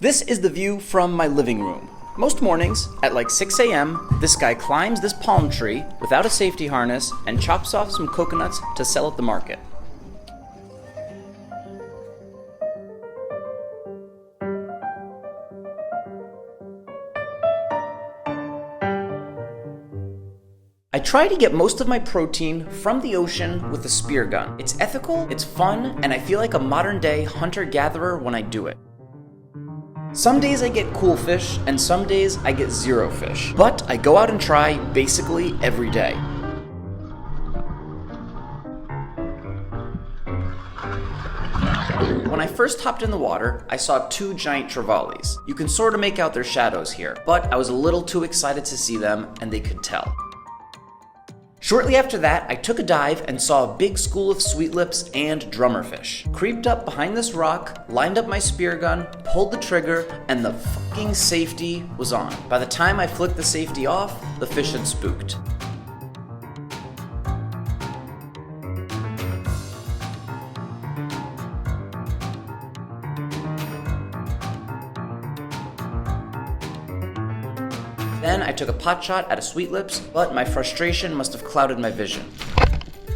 This is the view from my living room. Most mornings, at like 6 a.m., this guy climbs this palm tree without a safety harness and chops off some coconuts to sell at the market. I try to get most of my protein from the ocean with a spear gun. It's ethical, it's fun, and I feel like a modern-day hunter-gatherer when I do it. Some days I get cool fish, and some days I get zero fish. But I go out and try basically every day. When I first hopped in the water, I saw two giant trevallies. You can sort of make out their shadows here, but I was a little too excited to see them, and they could tell. Shortly after that, I took a dive and saw a big school of sweetlips and drummerfish. Creeped up behind this rock, lined up my spear gun, pulled the trigger, and the fucking safety was on. By the time I flicked the safety off, the fish had spooked. Then I took a pot shot at a sweetlips, but my frustration must have clouded my vision.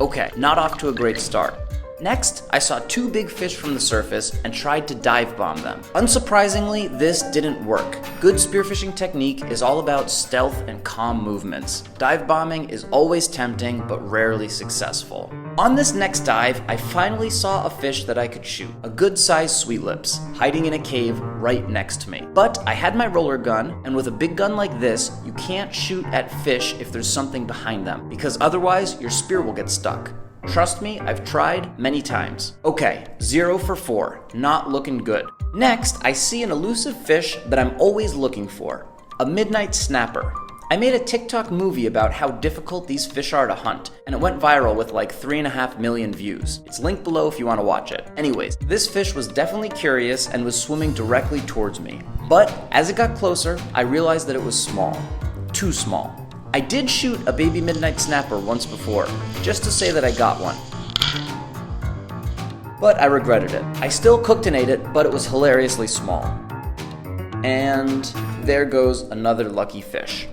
Okay, not off to a great start. Next, I saw two big fish from the surface and tried to dive bomb them. Unsurprisingly, this didn't work. Good spearfishing technique is all about stealth and calm movements. Dive bombing is always tempting, but rarely successful. On this next dive, I finally saw a fish that I could shoot. A good-sized sweetlips, hiding in a cave right next to me. But I had my roller gun, and with a big gun like this, you can't shoot at fish if there's something behind them, because otherwise your spear will get stuck. Trust me, I've tried many times. Okay, 0 for 4, not looking good. Next, I see an elusive fish that I'm always looking for, a midnight snapper. I made a TikTok movie about how difficult these fish are to hunt, and it went viral with like 3.5 million views. It's linked below if you want to watch it. Anyways, this fish was definitely curious and was swimming directly towards me. But as it got closer, I realized that it was small. Too small. I did shoot a baby midnight snapper once before, just to say that I got one. But I regretted it. I still cooked and ate it, but it was hilariously small. And there goes another lucky fish.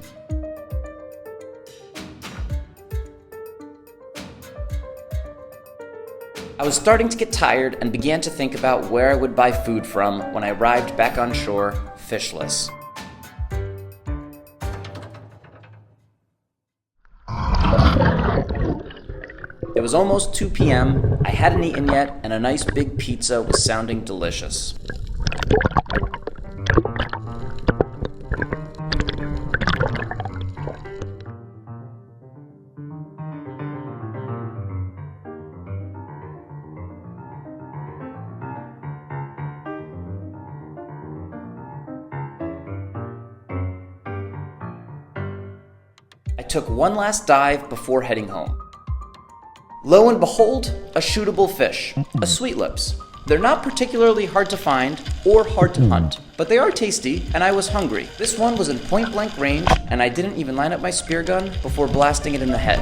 I was starting to get tired and began to think about where I would buy food from when I arrived back on shore, fishless. It was almost 2 p.m., I hadn't eaten yet, and a nice big pizza was sounding delicious. I took one last dive before heading home. Lo and behold, a shootable fish, a sweetlips. They're not particularly hard to find or hard to hunt, but they are tasty and I was hungry. This one was in point blank range and I didn't even line up my spear gun before blasting it in the head.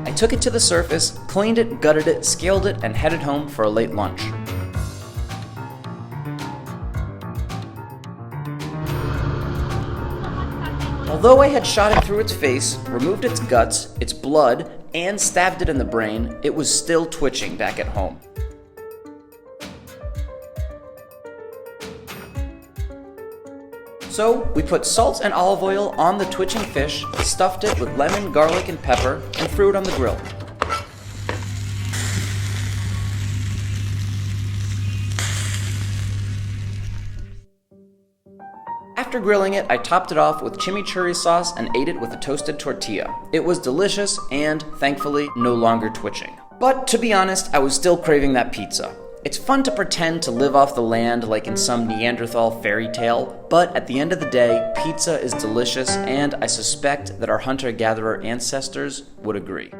I took it to the surface, cleaned it, gutted it, scaled it, and headed home for a late lunch. Although I had shot it through its face, removed its guts, its blood, and stabbed it in the brain, it was still twitching back at home. So we put salt and olive oil on the twitching fish, stuffed it with lemon, garlic, and pepper, and threw it on the grill. After grilling it, I topped it off with chimichurri sauce and ate it with a toasted tortilla. It was delicious and, thankfully, no longer twitching. But to be honest, I was still craving that pizza. It's fun to pretend to live off the land like in some Neanderthal fairy tale, but at the end of the day, pizza is delicious and I suspect that our hunter-gatherer ancestors would agree.